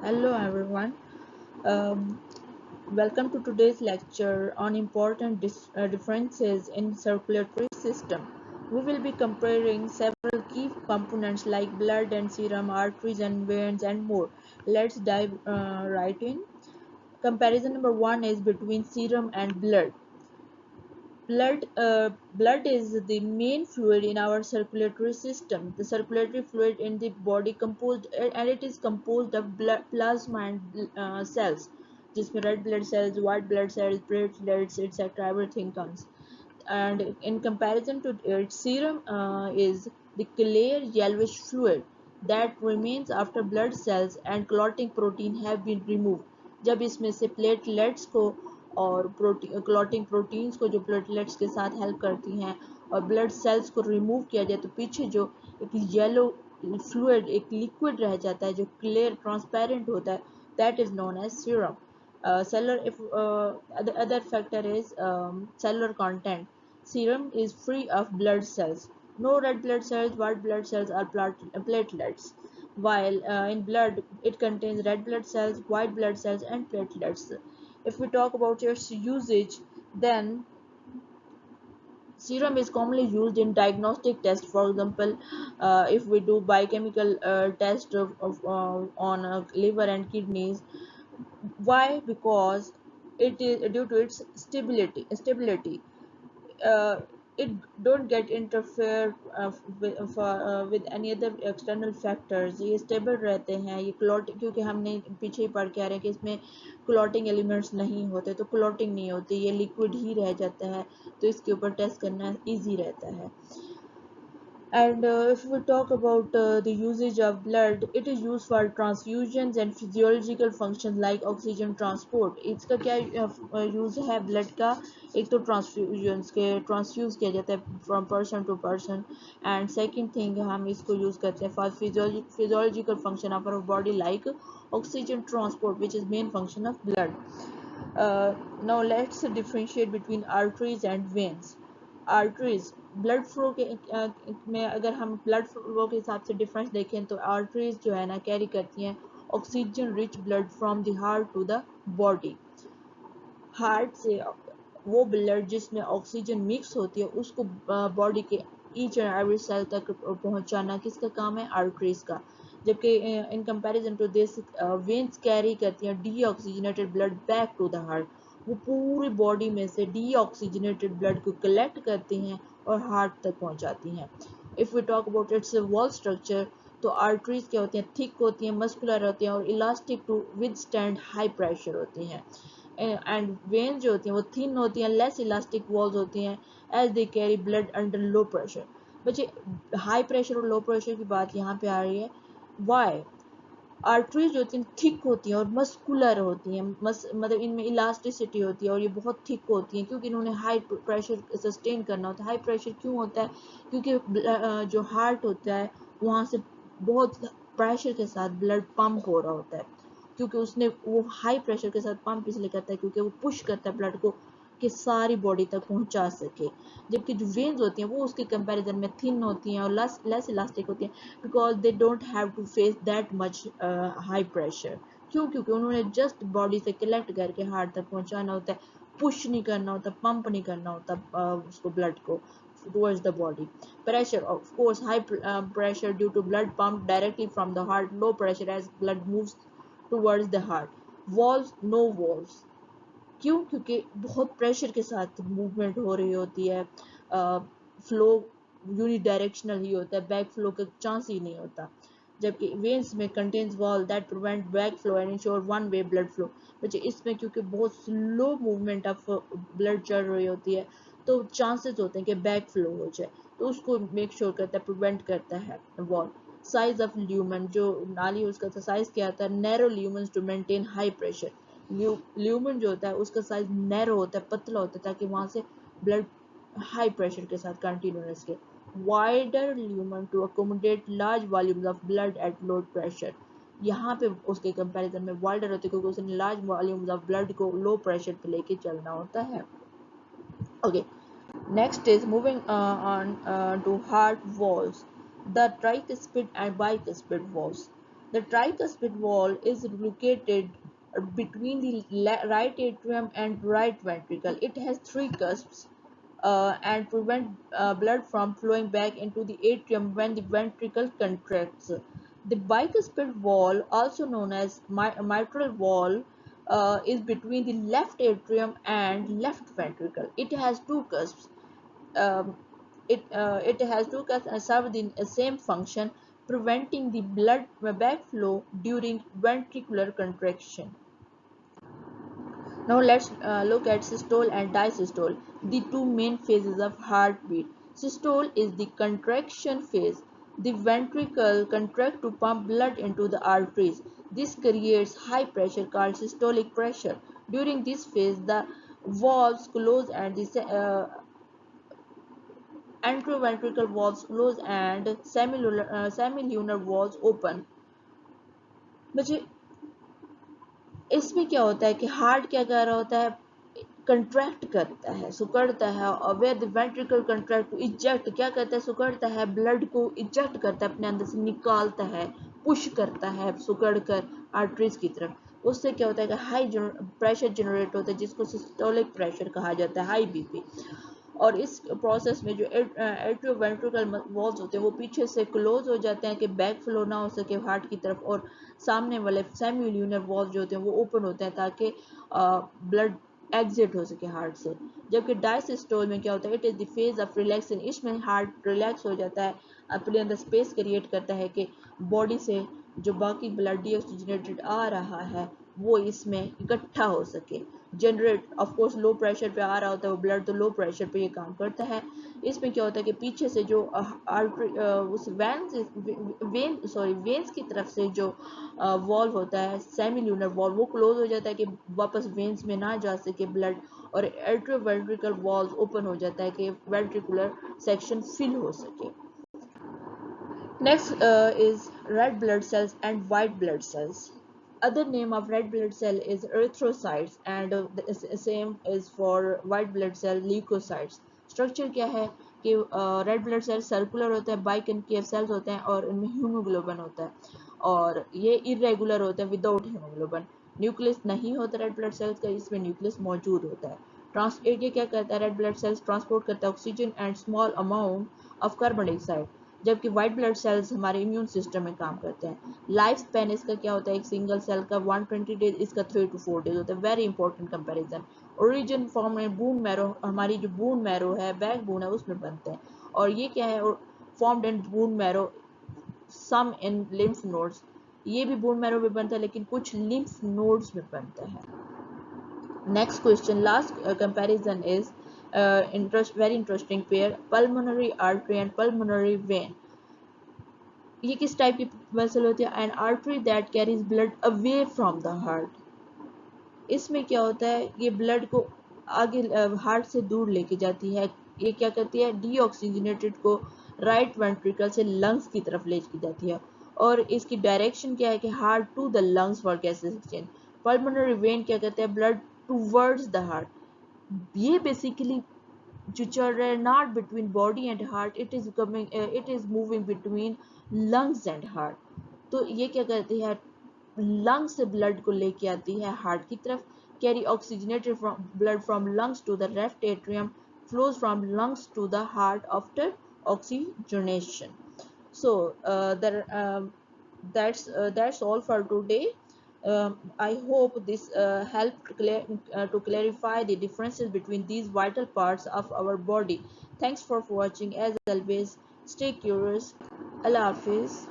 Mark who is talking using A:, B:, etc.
A: Hello everyone. Um, Welcome to today's lecture on important differences in circulatory system. We will be comparing several key components like blood and serum, arteries and veins and more. Let's dive right in. Comparison number one is between serum and blood. Blood is the main fluid in our circulatory system. The circulatory fluid in the body composed and it is composed of blood, plasma and cells, जिसमें red blood cells, white blood cells, platelets, etc. Everything comes. And in comparison to its serum is the clear yellowish fluid that remains after blood cells and clotting protein have been removed. जब इसमें से platelets को और clotting proteins को जो platelets के साथ help करती हैं और ब्लड सेल्स को रिमूव किया जाए तो पीछे जो एक येलो फ्लूइड एक लिक्विड रह जाता है जो क्लियर ट्रांसपेरेंट होता है that is known as serum. Cellular if the other factor is cellular content. Serum is free of blood cells. No red blood cells, white blood cells, or platelets. While in blood, it contains red blood cells, white blood cells, and platelets. If we talk about its usage, then serum is commonly used in diagnostic tests. For example, if we do biochemical test on liver and kidneys. Why? Because it is due to its stability. uh, it don't get interfere with any other external factors. ये stable रहते हैं. ये clot क्योंकि हमने पीछे ही पढ़ के आ रहे हैं कि इसमें clotting elements नहीं होते तो clotting नहीं होती, ये liquid ही रह जाता है तो इसके ऊपर टेस्ट करना easy रहता है. And if we talk about the usage of blood, it is used for transfusions and physiological functions like oxygen transport. इसका क्या यूज है ब्लड का? एक तो ट्रांसफ्यूजन्स के ट्रांसफ्यूज किया जाता है from person to person. And second thing हम इसको यूज करते हैं for physiological function of our body like oxygen transport, which is main function of blood. Now let's differentiate between arteries and veins. Arteries blood flow के में अगर हम blood flow के हिसाब से डिफरेंस देखें तो आर्टरीज जो है ना कैरी करती हैं oxygen rich blood from the heart to the body. Heart से वो ब्लड जिसमें ऑक्सीजन मिक्स होती है उसको बॉडी के ईच एंड एवरी सेल तक पहुंचाना किसका काम है? आर्टरीज का. जबकि in comparison to this veins carry करती हैं deoxygenated blood back to the heart. वो पूरी बॉडी में से डीऑक्सीजनेटेड ब्लड को कलेक्ट करती हैं और हार्ट तक पहुंचाती हैं. If we talk about its wall structure तो आर्टरीज क्या होती हैं? थिक होती हैं, मस्कुलर होती हैं और elastic to withstand high pressure होती हैं. एंड वेन जो होती हैं वो थिन होती हैं, लेस इलास्टिक वॉल्स होती हैं as they carry blood under low pressure. बच्चे हाई प्रेशर और लो प्रेशर की बात यहाँ पे आ रही है. वाई? आर्टरीज जो होती हैं थिक होती हैं और मस्कुलर होती हैं, मतलब इनमें इलास्टिसिटी होती है और ये बहुत थिक होती हैं क्योंकि इन्होंने हाई प्रेशर सस्टेन करना होता है. हाई प्रेशर क्यों होता है? क्योंकि जो हार्ट होता है वहाँ से बहुत प्रेशर के साथ ब्लड पंप हो रहा होता है क्योंकि उसने वो हाई प्रेशर के साथ पंप इसलिए करता है क्योंकि वो पुश करता है ब्लड को कि सारी बॉडी तक पहुंचा सके. जबकि जो वेन्स होती हैं वो उसके कंपैरिजन में थिन होती हैं और लेस इलास्टिक होती हैं because they don't have to face that much high pressure. क्यों? क्योंकि उन्होंने जस्ट बॉडी से कलेक्ट करके हार्ट तक पहुंचाना होता है, पुश नहीं करना होता, पंप नहीं करना होता उसको ब्लड को towards the body. Pressure, of course, high pressure due to blood pumped directly from the heart, low pressure as blood moves towards the heart. Walls, no walls. क्यों? क्योंकि बहुत प्रेशर के साथ मूवमेंट हो रही होती है. फ्लो यूनिडायरेक्शनल ही होता है, बैक फ्लो का चांस ही नहीं होता. जबकि वेन्स में contains wall that prevent back flow and ensure one way blood flow. बच्चे इसमें क्योंकि बहुत स्लो मूवमेंट ऑफ ब्लड चल रही होती है तो चांसेस होते हैं कि बैक फ्लो हो जाए तो उसको मेक श्योर करता है, प्रिवेंट करता है वॉल. साइज ऑफ ल्यूमन, जो नाली उसका साइज क्या होता है? Narrow lumen to maintain high pressure. Lumen जो होता है उसका साइज नैरो होता है, पतला होता है ताकि वहां से ब्लड हाई प्रेशर के साथ कंटिन्यूस के. Wider lumen to accommodate large volumes of blood at low pressure. यहाँ पे उसके कंपैरिजन में वाइडर होते हैं क्योंकि उसने लार्ज वॉल्यूम्स ऑफ ब्लड को लो प्रेशर पे लेके चलना होता है. Okay, next is moving on to heart valves, the tricuspid and bicuspid valves. The tricuspid wall is located between the right atrium and right ventricle. It has three cusps and prevent blood from flowing back into the atrium when the ventricle contracts. The bicuspid wall, also known as mitral wall, is between the left atrium and left ventricle. It has two cusps. Um, it has two cusps and serve the same function, preventing the blood backflow during ventricular contraction. Now let's look at systole and diastole, the two main phases of heartbeat. Systole is the contraction phase. The ventricle contract to pump blood into the arteries. This creates high pressure called systolic pressure. During this phase, the valves close and the anteroventricular valves close and semilunar valves open. मुझे इसमें क्या होता है कि heart क्या कर रहा होता है, कंट्रैक्ट करता है, सुकड़ता है, और where the ventricle contract to eject, क्या करता है, सुकड़ता है, ब्लड को इजेक्ट करता है, अपने अंदर से निकालता है, पुश करता है सुकड़ कर आर्टरीज की तरफ। उससे क्या होता है कि हाई प्रेशर जनरेट होता है, जिसको सिस्टोलिक प्रेशर कहा जाता है, हाई बीपी। और इस प्रोसेस में जो एट्रियोवेंट्रिकल वॉल्स होते हैं वो पीछे से क्लोज हो जाते हैं कि बैक फ्लो ना हो सके हार्ट की तरफ, और सामने वाले सेमी वॉल्व जो होते हैं वो ओपन होते हैं ताकि ब्लड एग्जिट हो सके हार्ट से। जबकि डायसिस्टोल में क्या होता है, it is the phase of relaxing, इसमें हार्ट रिलैक्स हो जाता है, अपने अंदर स्पेस क्रिएट करता है कि बॉडी से जो बाकी ब्लड डीऑक्सीजनेटेड आ रहा है वो इसमें इकट्ठा हो सके, generate. Of course low pressure पे आ रहा होता है वो ब्लड, तो लो प्रेशर पे ये काम करता है। इसमें क्या होता है कि पीछे से जो आर्टरी उस वेन्स की तरफ से जो वॉल्व होता है, सेमिल्यूनर वॉल्व, वो क्लोज हो जाता है कि वापस वेन्स में ना जा सके ब्लड, और एट्रोवेंट्रिकल वॉल्व ओपन हो जाता है कि वेंट्रिकुलर सेक्शन फिल हो सके। Next is red blood cells and white blood cells. Other name of red blood cell is erythrocytes, and the same is for white blood cell, leukocytes. Structure क्या है कि red blood shell circular होता है, biconcave sales होते हैं और इनमें haemoglobin होता है, और ये इरेगुलर होते हैं विदाउट हीमोग्लोबिन। न्यूक्लियस नहीं होता रेड ब्लड सेल्स का, इसमें न्यूक्लियस मौजूद होता है। ये क्या करता है, रेड ब्लड सेल्स ट्रांसपोर्ट करता है oxygen and small amount of carbon dioxide, जबकि व्हाइट ब्लड सेल्स हमारे इम्यून सिस्टम में काम करते हैं। लाइफ स्पैन इसका क्या होता है, एक सिंगल सेल का 120 डेज, इसका 3 to 4 डेज होता है। Very important comparison. Origin form में बून मैरो, हमारी जो बून मैरो है, बैक बोन है, उसमें बनते हैं, और ये क्या है, formed in bone marrow, some in lymph nodes. ये भी बोन मैरो में बनता है लेकिन कुछ लिम्फ नोड्स में बनता है। Next question, last comparison is very interesting pair, pulmonary artery and pulmonary vein. ये किस टाइप की वेसल होती है, N artery that carries blood away from the heart. इसमें क्या होता है, ये ब्लड को आगे हार्ट से दूर लेके जाती है। ये क्या करती है, डीऑक्सीजनेटेड को राइट वेंट्रिकल से लंग्स की तरफ लेके जाती है, और इसकी डायरेक्शन क्या है कि heart to the lungs for gases exchange. Pulmonary vein क्या कहते हैं, ब्लड टूवर्ड्स द हार्ट। ये बेसिकली जो चल रहा है not between body and heart, it is moving between lungs and heart. तो ये क्या करती है, लंग्स से ब्लड को लेके आती है हार्ट की तरफ, carry oxygenated blood from lungs to the left atrium, flows from lungs to the heart after oxygenation. So that's all for today. I hope this helped to clarify the differences between these vital parts of our body. Thanks for watching. As always, stay curious. Allah Hafiz.